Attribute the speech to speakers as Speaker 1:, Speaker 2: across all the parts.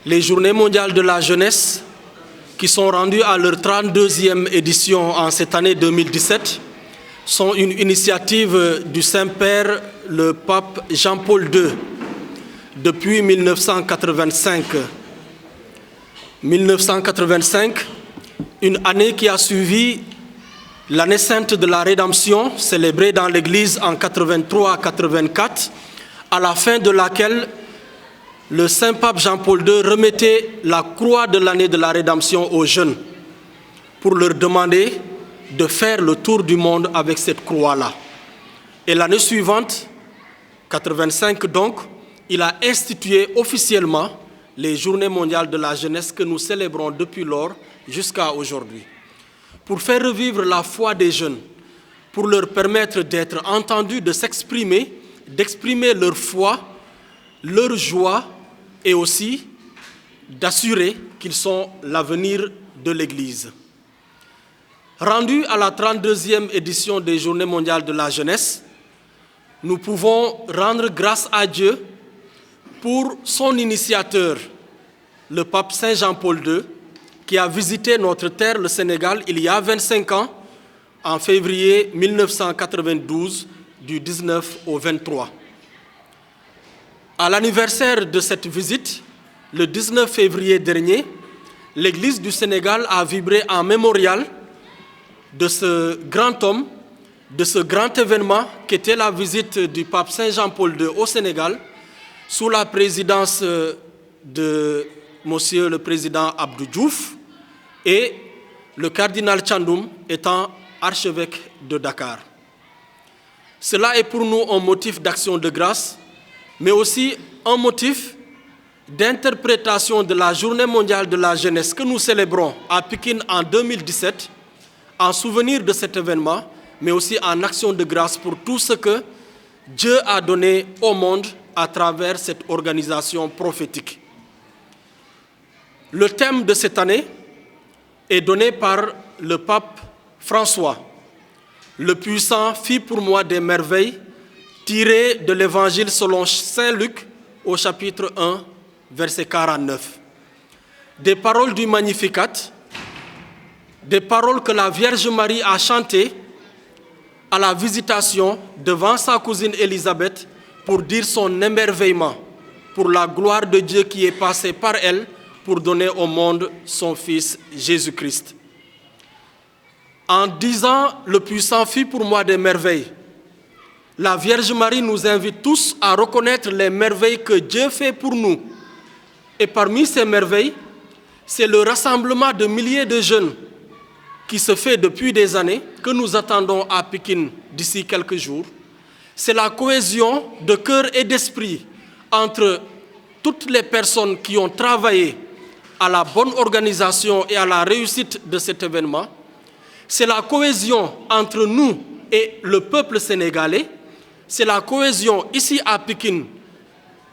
Speaker 1: Les Journées mondiales de la jeunesse, qui sont rendues à leur 32e édition en cette année 2017, sont une initiative du Saint-Père, le pape Jean-Paul II, depuis 1985. 1985, une année qui a suivi l'année sainte de la Rédemption, célébrée dans l'Église en 83-84, à la fin de laquelle le Saint-Pape Jean-Paul II remettait la croix de l'année de la Rédemption aux jeunes pour leur demander de faire le tour du monde avec cette croix-là. Et l'année suivante, 85 donc, il a institué officiellement les Journées mondiales de la jeunesse que nous célébrons depuis lors jusqu'à aujourd'hui, pour faire revivre la foi des jeunes, pour leur permettre d'être entendus, de s'exprimer, d'exprimer leur foi, leur joie et aussi d'assurer qu'ils sont l'avenir de l'Église. Rendus à la 32e édition des Journées mondiales de la jeunesse, nous pouvons rendre grâce à Dieu pour son initiateur, le pape Saint Jean-Paul II, qui a visité notre terre, le Sénégal, il y a 25 ans, en février 1992, du 19 au 23. À l'anniversaire de cette visite, le 19 février dernier, l'Église du Sénégal a vibré en mémorial de ce grand homme, de ce grand événement qu'était la visite du pape Saint Jean-Paul II au Sénégal, sous la présidence de Monsieur le Président Abdou Diouf et le cardinal Thiandoum étant archevêque de Dakar. Cela est pour nous un motif d'action de grâce, mais aussi un motif d'interprétation de la Journée mondiale de la jeunesse que nous célébrons à Pékin en 2017, en souvenir de cet événement, mais aussi en action de grâce pour tout ce que Dieu a donné au monde à travers cette organisation prophétique. Le thème de cette année est donné par le pape François. Le puissant fit pour moi des merveilles, tiré de l'Évangile selon saint Luc au chapitre 1, verset 49. Des paroles du Magnificat, des paroles que la Vierge Marie a chantées à la visitation devant sa cousine Élisabeth pour dire son émerveillement pour la gloire de Dieu qui est passée par elle pour donner au monde son Fils Jésus-Christ. En disant « Le puissant fit pour moi des merveilles », la Vierge Marie nous invite tous à reconnaître les merveilles que Dieu fait pour nous. Et parmi ces merveilles, c'est le rassemblement de milliers de jeunes qui se fait depuis des années, que nous attendons à Pékin d'ici quelques jours. C'est la cohésion de cœur et d'esprit entre toutes les personnes qui ont travaillé à la bonne organisation et à la réussite de cet événement. C'est la cohésion entre nous et le peuple sénégalais. C'est la cohésion ici à Pékin,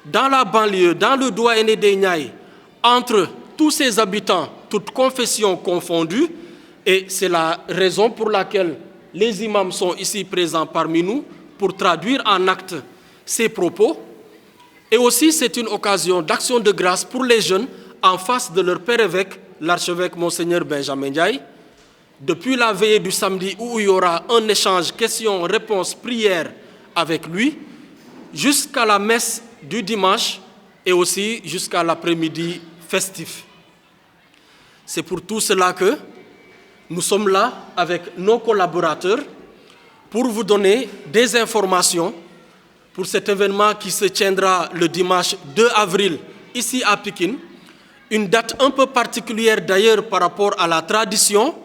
Speaker 1: dans la banlieue, dans le doyenné des Niayes, entre tous ses habitants, toutes confessions confondues. Et c'est la raison pour laquelle les imams sont ici présents parmi nous pour traduire en actes ces propos. Et aussi, c'est une occasion d'action de grâce pour les jeunes en face de leur père évêque, l'archevêque Monseigneur Benjamin Ndiaye. Depuis la veillée du samedi où il y aura un échange questions-réponses, prières avec lui, jusqu'à la messe du dimanche et aussi jusqu'à l'après-midi festif. C'est pour tout cela que nous sommes là avec nos collaborateurs pour vous donner des informations pour cet événement qui se tiendra le dimanche 2 avril ici à Pékin, une date un peu particulière d'ailleurs par rapport à la tradition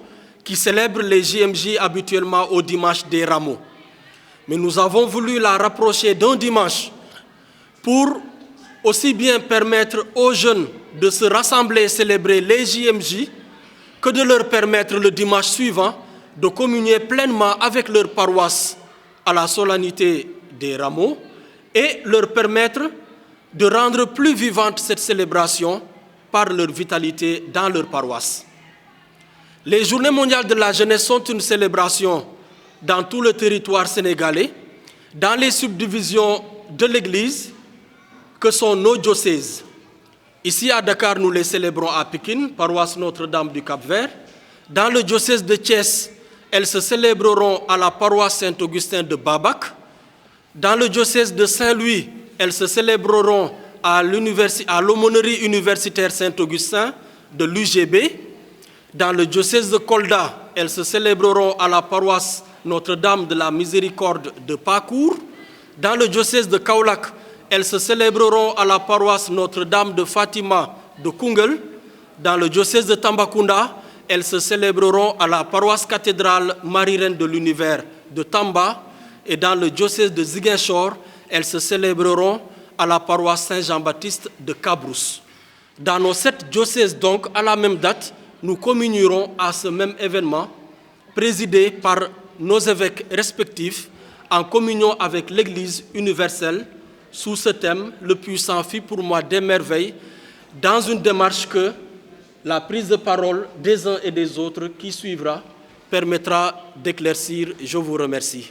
Speaker 1: qui célèbre les JMJ habituellement au dimanche des Rameaux. Mais nous avons voulu la rapprocher d'un dimanche pour aussi bien permettre aux jeunes de se rassembler et célébrer les JMJ que de leur permettre le dimanche suivant de communier pleinement avec leur paroisse à la solennité des Rameaux et leur permettre de rendre plus vivante cette célébration par leur vitalité dans leur paroisse. Les Journées mondiales de la jeunesse sont une célébration dans tout le territoire sénégalais, dans les subdivisions de l'Église que sont nos diocèses. Ici à Dakar, nous les célébrons à Pékin, paroisse Notre-Dame du Cap-Vert. Dans le diocèse de Thiès, elles se célébreront à la paroisse Saint-Augustin de Babac. Dans le diocèse de Saint-Louis, elles se célébreront à l'aumônerie universitaire Saint-Augustin de l'UGB. Dans le diocèse de Kolda, elles se célébreront à la paroisse Notre-Dame de la Miséricorde de Pakour. Dans le diocèse de Kaolack, elles se célébreront à la paroisse Notre-Dame de Fatima de Koungheul. Dans le diocèse de Tambacounda, elles se célébreront à la paroisse cathédrale Marie-Reine de l'Univers de Tamba. Et dans le diocèse de Ziguinchor, elles se célébreront à la paroisse Saint-Jean-Baptiste de Cabrousse. Dans nos 7 diocèses donc, à la même date, nous communierons à ce même événement, présidé par nos évêques respectifs, en communion avec l'Église universelle, sous ce thème, le puissant fit pour moi des merveilles, dans une démarche que la prise de parole des uns et des autres qui suivra permettra d'éclaircir. Je vous remercie.